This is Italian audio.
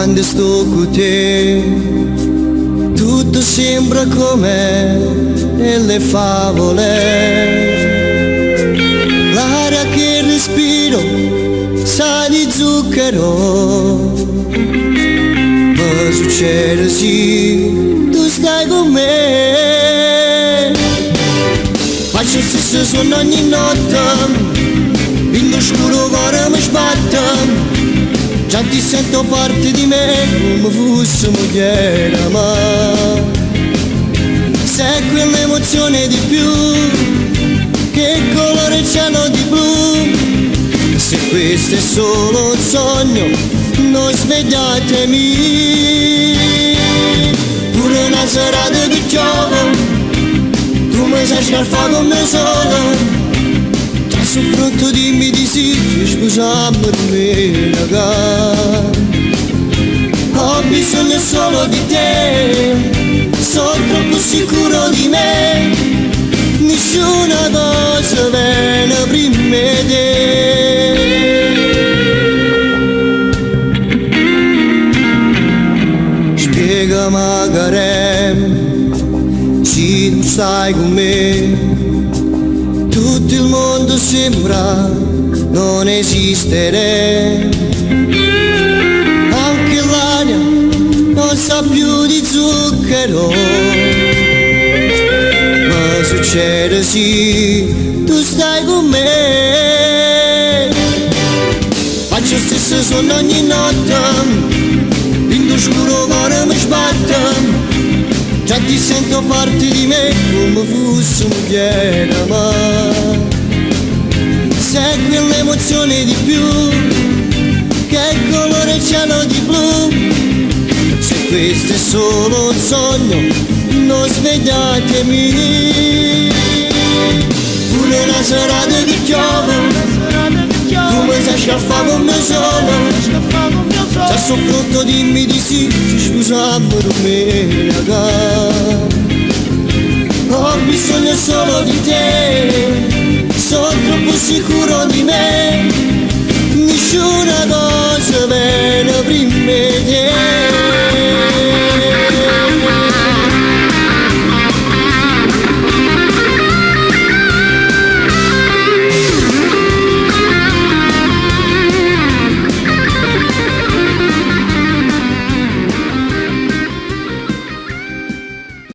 Quando sto con te, tutto sembra com'è nelle favole. L'aria che respiro sa di zucchero. Ma succede sì, tu stai con me. Faccio lo stesso sonno ogni notte, in l'oscuro cuore mi sbatte. Già ti sento parte di me come fosse mogliere, ma se quell'emozione di più, che colore il cielo di blu. Se questo è solo un sogno, non svegliatemi. Pure una serata che piove, tu mi sai scarfare con me solo. Sono pronto, dimmi di sì, scusammi per me, raga. Ho bisogno solo di te, sono troppo sicuro di me. Nessuna cosa viene prima di te. Spiega magari, se tu stai con me, tutto il mondo sembra non esistere. Anche l'aria non sa più di zucchero. Ma succede sì, tu stai con me. Faccio lo stesso sonno ogni notte, in l'oscuro cuore mi sbatte. Già ti sento parte di me come fosse mogliere, ma se quell'emozione di più, che colore il cielo di blu. Se questo è solo un sogno, non svegliatemi. Pure una serata che piove, tu mi sai scaffare con me solo. Già sono pronto, dimmi di sì, scusami per me, raga. Ho bisogno solo di te, sono troppo sicuro di me. Nessuna cosa vera.